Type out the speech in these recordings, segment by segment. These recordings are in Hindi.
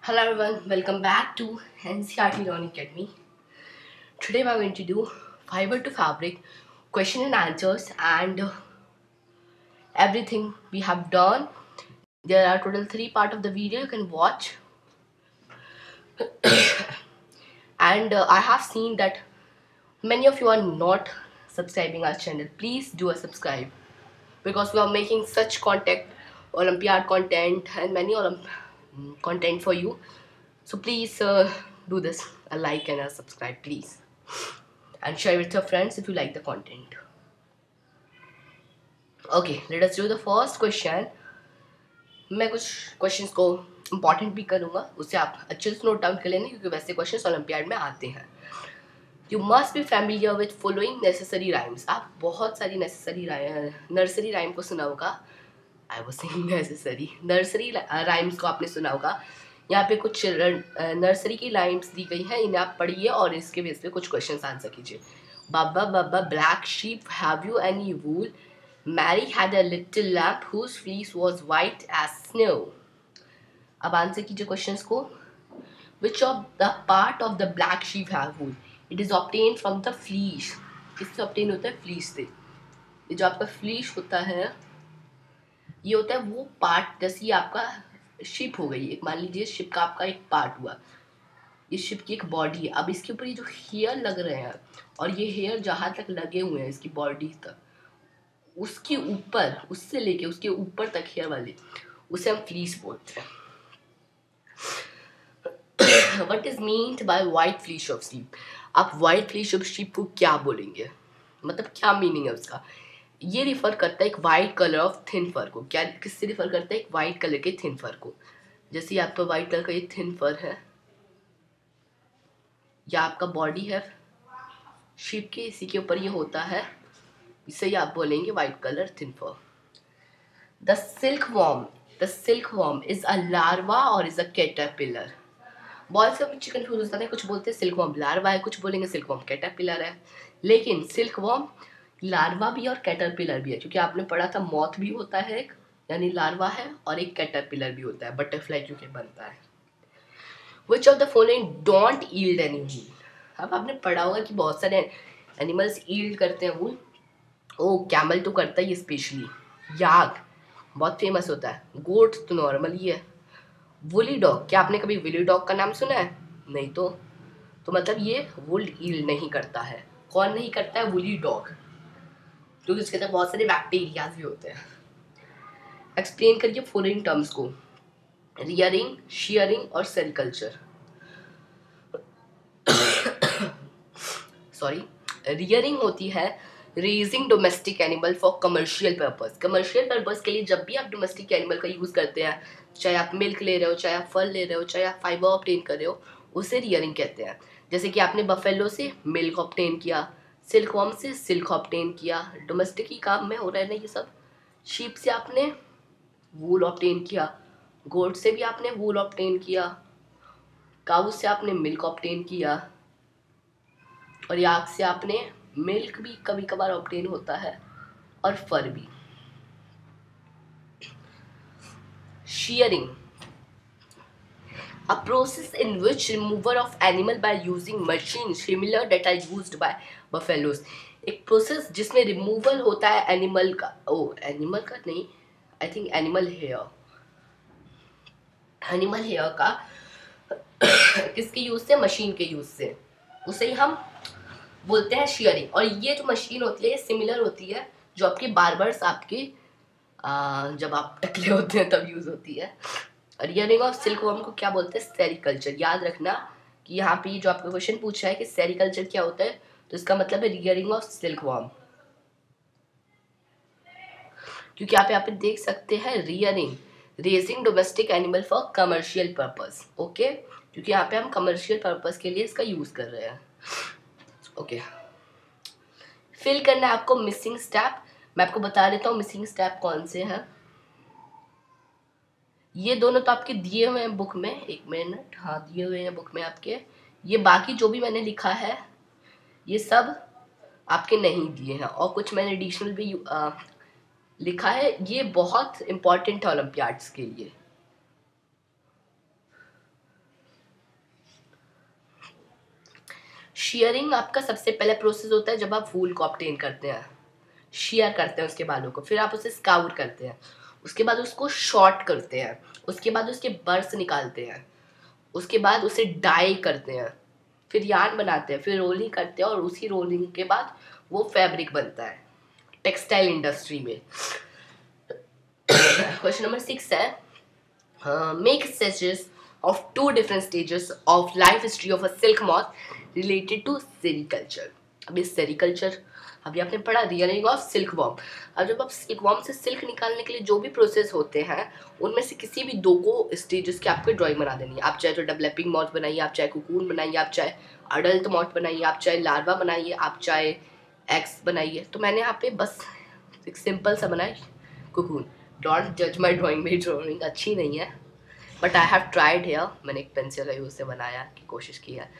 Hello everyone, welcome back to NCRT Learning Academy. Today we are going to do fiber to fabric question and answers and everything we have done. There are total 3 parts of the video you can watch. And I have seen that many of you are not subscribing our channel. Please do a subscribe because we are making such content, Olympiad content and many content for you. So please do this, a like and a subscribe please, and share with your friends if you like the content. Okay, let us do the first question. मैं कुछ क्वेश्चंस को इम्पॉर्टेंट भी करूँगा, उससे आप अच्छे से नोट डाउन कर लेना क्योंकि वैसे क्वेश्चंस ओलंपियाड में आते हैं. You must be familiar with following necessary rhymes. आप बहुत सारी नेसेसरी नर्सरी राइम को सुना होगा. I was saying necessary nursery rhymes को आपने सुना होगा. यहाँ पे कुछ नर्सरी की राइम्स दी गई हैं, इन्हें आप पढ़िए और इसके बेस पे कुछ क्वेश्चंस आंसर कीजिए. Baa baa black sheep have you any wool. Mary had a little lamb whose fleece was white as snow. अब आंसर कीजिए क्वेश्चंस को. Which of the part of the black sheep have wool? It is obtained from the fleece. किससे obtain होता है? fleece से. ये जो आपका fleece होता है, ये होता है वो पार्ट. जैसे ये आपका शिप हो गई, एक मान लीजिए शिप का आपका एक पार्ट हुआ. ये शिप की एक बॉडी है. अब इसके ऊपर ये जो हेयर लग रहे हैं और ये हेयर जहाँ तक लगे हुए हैं इसकी बॉडी तक, उसके ऊपर, उससे लेके उसके ऊपर तक हेयर वाले, उसे हम फ्लीस बोलते हैं. What is meant by white fleece of sheep? आप white fleece of sheep को क्या बोलेंगे, मतलब क्या मीनिंग है उसका. ये रिफर करता है एक वाइट कलर ऑफ थिन फर को. क्या किससे रिफर करता है? एक वाइट कलर के थिन फर को. जैसे आपका वाइट कलर का ये थिन फर है या आपका बॉडी है शीप के, इसी के ऊपर ये होता है, इसे ही आप बोलेंगे white colour thin fur. The silkworm is a larva or is a caterpillar. बहुत से बच्चे कंफ्यूज हो जाते हैं, कुछ बोलते हैं सिल्कवर्म लार्वा है, कुछ बोलेंगे सिल्कवर्म कैटरपिलर है. लेकिन सिल्कवर्म लार्वा भी और कैटरपिलर भी है, क्योंकि आपने पढ़ा था मॉथ भी होता है एक, यानी लार्वा है, और एक कैटरपिलर भी होता है, बटरफ्लाई क्योंकि बनता है. Which of the following don't yield any wool? अब आपने पढ़ा होगा कि बहुत सारे एनिमल्स yield करते हैं वूल. ओ कैमल तो करता है स्पेशली. याक बहुत फेमस होता है. गोट तो नॉर्मल ही है. वुली डॉग, क्या आपने कभी विली डॉग का नाम सुना है? नहीं तो मतलब ये वुल ईल नहीं करता है. कौन नहीं करता है? वुली डॉग, क्योंकि इसके अंदर बहुत सारे बैक्टीरियाज भी होते हैं. एक्सप्लेन करिए फॉलोइंग टर्म्स को. रियरिंग, शेयरिंग और सेरिकल्चर. सॉरी, रियरिंग होती है raising domestic animal for commercial purpose. Commercial purpose के लिए जब भी आप डोमेस्टिक एनिमल का यूज़ करते हैं, चाहे आप मिल्क ले रहे हो, चाहे आप फल ले रहे हो, चाहे आप फाइबर ऑब्टेन कर रहे हो, उसे रियरिंग कहते हैं. जैसे कि आपने बफेलो से मिल्क ऑब्टेन किया, सिल्कवर्म से सिल्क ऑब्टेन किया, डोमेस्टिक ही काम में हो रहा है ना ये सब. शीप से आपने वूल ऑब्टेन किया, गोट से भी आपने वूल ऑब्टेन किया, काऊ से आपने मिल्क ऑब्टेन किया, और याक से आपने मिल्क भी कभी कभार ऑब्टेन होता है, और फर भी. Shearing, a process in which removal of animal by using machines similar that are used by buffaloes. एक प्रोसेस जिसमें रिमूवल होता है एनिमल का. ओ एनिमल का नहीं, आई थिंक एनिमल हेयर का किसके यूज से? मशीन के यूज से. उसे ही हम बोलते हैं शेयरिंग. और ये जो मशीन होती है ये सिमिलर होती है जो आपके बार्बर्स आपके जब आप टकले होते हैं तब यूज होती है. रियरिंग ऑफ सिल्कवर्म को क्या बोलते हैं? सेरिकल्चर. याद रखना कि यहाँ पे जो आपको क्वेश्चन पूछा है कि सेरिकल्चर क्या होता है, तो इसका मतलब है रियरिंग ऑफ सिल्कवर्म. क्योंकि आप यहाँ पे देख सकते हैं rearing, raising domestic animal for commercial purpose. Okay, क्योंकि यहाँ पे हम कमर्शियल पर्पस के लिए इसका यूज कर रहे हैं. ओके, फिल करना है आपको मिसिंग स्टेप. मैं आपको बता देता हूँ मिसिंग स्टेप कौन से हैं. ये दोनों तो आपके दिए हुए हैं बुक में, एक मिनट, हाँ दिए हुए हैं बुक में आपके. ये बाकी जो भी मैंने लिखा है ये सब आपके नहीं दिए हैं, और कुछ मैंने एडिशनल भी लिखा है. ये बहुत इंपॉर्टेंट है ओलंपियाड्स के लिए. शेयरिंग आपका सबसे पहला प्रोसेस होता है जब आप वूल को ऑब्टेन करते हैं, शेयर करते हैं उसके बालों को, फिर आप उसे स्काउर करते हैं, उसके बाद उसको शॉर्ट करते हैं, उसके बाद उसके बर्स निकालते हैं, उसके बाद उसे डाई करते हैं, फिर यार्न बनाते हैं, फिर रोलिंग करते हैं, और उसी रोलिंग के बाद वो फैब्रिक बनता है टेक्सटाइल इंडस्ट्री में। क्वेश्चन नंबर 6 है, make sketches of 2 different stages of life history of a silk moth related to sericulture. अभी सेरीकल्चर अभी आपने पढ़ा, रियलिंग ऑफ सिल्क वॉर्म। अब जब आप सिल्क वॉर्म से सिल्क निकालने के लिए जो भी प्रोसेस होते हैं, उनमें से किसी भी 2 को स्टेजेस की आपको ड्राइंग बना देनी है। आप चाहे तो डेवलपिंग मॉथ बनाइए, आप चाहे कुकून बनाइए, आप चाहे अडल्ट मॉथ बनाइए, आप चाहे लार्वा बनाइए, आप चाहे एग्स बनाइए। तो मैंने यहाँ पे बस एक सिंपल सा बनाया कुकून। डोंट जज माई ड्राइंग, मेरी ड्राइंग अच्छी नहीं है, but I have tried here. मैंने एक पेंसिल का यूज़ से बनाया की कोशिश की है।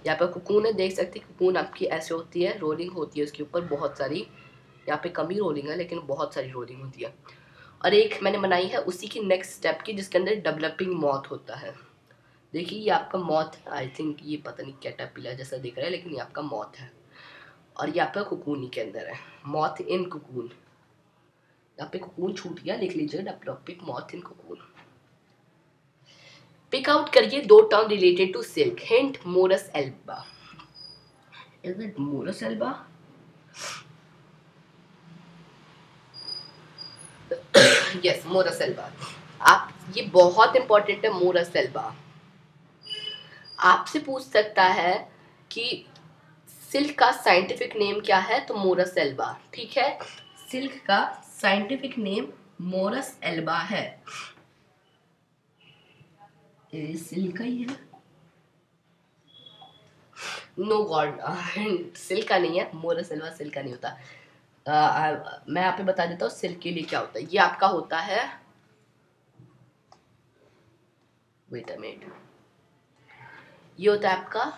यहाँ पर कुकून है, देख सकते हैं कुकून आपकी ऐसे होती है, रोलिंग होती है उसके ऊपर बहुत सारी। यहाँ पे कम ही रोलिंग है लेकिन बहुत सारी रोलिंग होती है। और एक मैंने बनाई है उसी की नेक्स्ट स्टेप की, जिसके अंदर डेवलपिंग मॉथ होता है। देखिए ये आपका मॉथ, आई थिंक ये पता नहीं कैटरपिलर जैसा दिख रहा है, लेकिन ये आपका मॉथ है। और ये आपका कुकून ही के अंदर है, मॉथ इन कुकून। यहाँ पे कुकून छूट गया, लिख लीजिए developing moth in cocoon. Pick out करिए 2 term related to silk. Hint, Morus alba. Is it Morus alba? Yes, Morus alba. आप, ये बहुत इंपॉर्टेंट है मोरस एल्बा। आपसे पूछ सकता है कि सिल्क का साइंटिफिक नेम क्या है, तो मोरस एल्बा। ठीक है, सिल्क का साइंटिफिक नेम मोरस एल्बा है। सिल्क का ही है, नो गॉड, सिल्क का नहीं है, मोरस एल्बा सिल्क का नहीं होता। मैं यहाँ पे बता देता हूँ सिल्क के लिए क्या होता है। ये आपका होता है, वेट अ मिनट, ये होता है आपका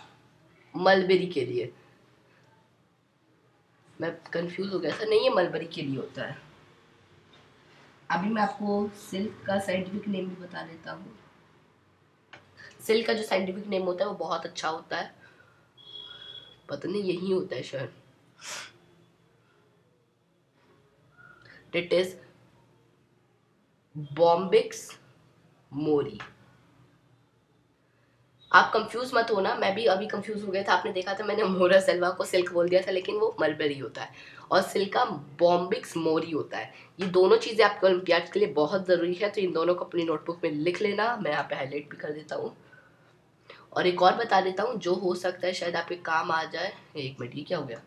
मलबेरी के लिए। मैं कंफ्यूज हो गया था, नहीं ये मलबेरी के लिए होता है। अभी मैं आपको सिल्क का साइंटिफिक नेम भी बता देता हूँ। सिल्क का जो साइंटिफिक नेम होता है वो बहुत अच्छा होता है, पता नहीं यही होता है शायद। इट इज बॉम्बिक्स मोरी। आप कंफ्यूज मत होना, मैं भी अभी कंफ्यूज हो गया था। आपने देखा था मैंने मोरस एल्बा को सिल्क बोल दिया था, लेकिन वो मलबेरी होता है, और सिल्क का बॉम्बिक्स मोरी होता है। ये दोनों चीज़ें आपको ओलंपियाड के लिए बहुत ज़रूरी है, तो इन दोनों को अपनी नोटबुक में लिख लेना। मैं यहाँ पे हाईलाइट भी कर देता हूँ, और एक और बता देता हूँ जो हो सकता है शायद आपके काम आ जाए। एक मिनट, ये क्या हो गया,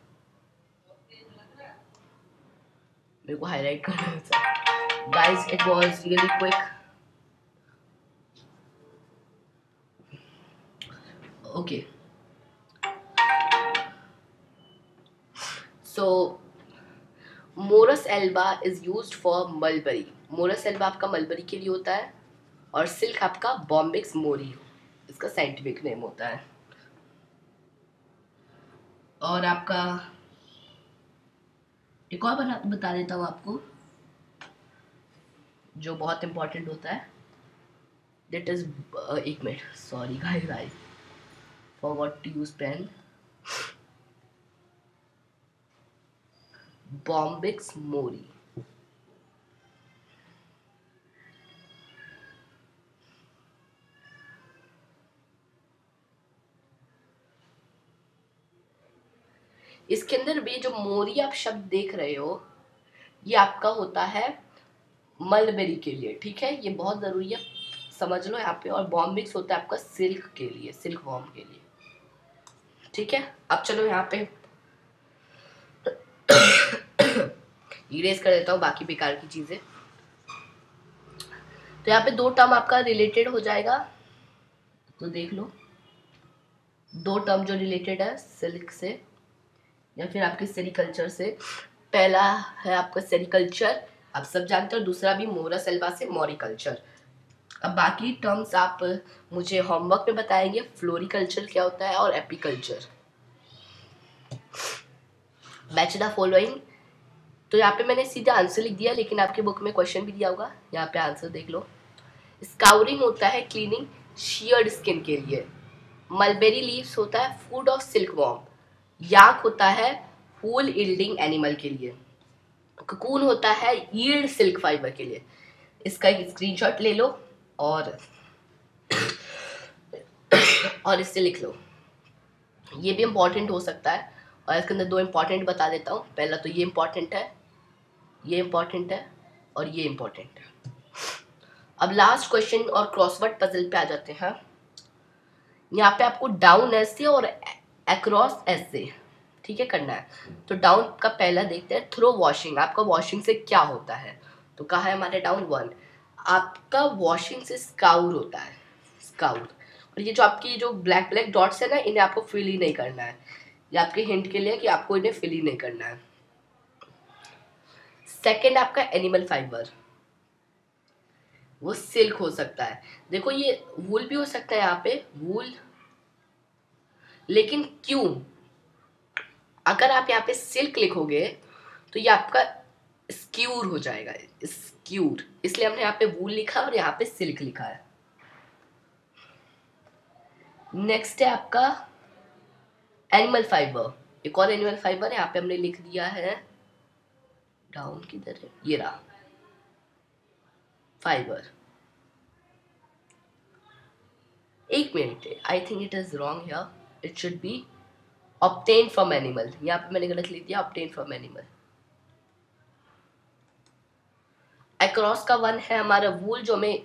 मेरे को हाईलाइट करना था guys, it was really quick. Okay, so Morris alba is used for mulberry. Morris Elba आपका मलबरी के लिए होता है, और सिल्क आपका बॉम्बिक्स मोरी इसका साइंटिफिक नेम होता है। और आपका एक और बता देता हूँ आपको जो बहुत इंपॉर्टेंट होता है, दैट इज, एक minute, sorry guys, I forgot to use pen. Bombyx mori. इसके अंदर भी जो मोरी आप शब्द देख रहे हो, ये आपका होता है मलबेरी के लिए। ठीक है, ये बहुत जरूरी है, समझ लो यहाँ पे। और बॉम्बिक्स होता है आपका सिल्क के लिए, सिल्क वॉर्म के लिए। ठीक है, अब चलो यहाँ पे इरेज कर देता हूँ बाकी बेकार की चीजें। तो यहाँ पे 2 टर्म आपका रिलेटेड हो जाएगा, तो देख लो 2 टर्म जो रिलेटेड है सिल्क से या फिर आपके सेरीकल्चर से। पहला है आपका सेरीकल्चर, आप सब जानते हो, दूसरा भी मोरस एल्बा से मॉरिकल्चर। अब बाकी टर्म्स आप मुझे होमवर्क में बताएंगे, फ्लोरिकल्चर क्या होता है और एपीकल्चर। Match the following. तो यहाँ पे मैंने सीधा आंसर लिख दिया, लेकिन आपके बुक में क्वेश्चन भी दिया होगा, यहाँ पे आंसर देख लो। स्काउरिंग होता है क्लीनिंग शियर्ड स्किन के लिए। मलबेरी लीव्स होता है फूड ऑफ सिल्क वॉर्म। याक होता है वूल यील्डिंग एनिमल के लिए, ककून होता है यील्ड सिल्क फाइबर के लिए। इसका एक स्क्रीनशॉट ले लो और इससे लिख लो। ये भी इम्पॉर्टेंट हो सकता है, और इसके अंदर 2 इम्पॉर्टेंट बता देता हूँ। पहला तो ये इम्पॉर्टेंट है, ये इम्पॉर्टेंट है और ये इम्पॉर्टेंट है। अब लास्ट क्वेश्चन और क्रॉसवर्ड पजल पे आ जाते हैं। यहाँ पे आपको डाउन एस से और अक्रॉस एस से, ठीक है, करना है। तो डाउन का पहला देखते हैं, थ्रो वॉशिंग। आपका वॉशिंग से क्या होता है? तो कहा है हमारे डाउन 1, आपका वॉशिंग से स्काउर होता है, स्काउर। और ये जो आपकी जो ब्लैक ब्लैक डॉट्स है ना, इन्हें आपको फिल ही नहीं करना है। ये आपके हिंट के लिए कि आपको इन्हें फिल ही नहीं करना है। सेकेंड आपका एनिमल फाइबर, वो सिल्क हो सकता है। देखो ये वूल भी हो सकता है यहाँ पे, वूल, लेकिन क्यों? अगर आप यहाँ पे सिल्क लिखोगे तो ये आपका स्क्यूर हो जाएगा, स्क्यूर। इसलिए हमने यहाँ पे वूल लिखा और यहाँ पे सिल्क लिखा है। नेक्स्ट है आपका एनिमल फाइबर। एक और एनिमल फाइबर है, यहाँ पे हमने लिख दिया है, डाउन किधर है, ये रहा फाइबर। एक minute, I think it is wrong here, it should be obtain from animal. यहाँ पे मैंने गलत लिख दिया, ऑब्टेन फ्रॉम एनिमल। अक्रॉस का 1 है हमारा वूल, जो हमें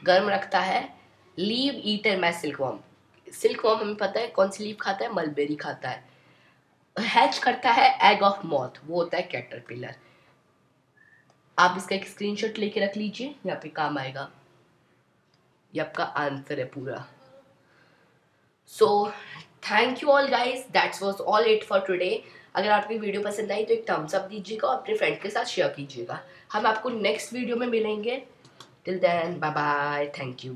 गर्म रखता है। लीव ईटर मै सिल्कवॉर्म, सिल्कवॉर्म हमें पता है कौन सी लीव खाता है, मलबेरी खाता है। हैच करता है एग ऑफ मॉथ, वो होता है कैटरपिलर। आप इसका एक स्क्रीनशॉट लेके रख लीजिए, यहाँ पे काम आएगा। ये आपका आंसर है पूरा। So thank you all guys, that's was all it for today. अगर आपकी वीडियो पसंद आई तो एक थम्स अप दीजिएगा और अपने फ्रेंड के साथ शेयर कीजिएगा। हम आपको नेक्स्ट वीडियो में मिलेंगे। Till then bye bye, thank you.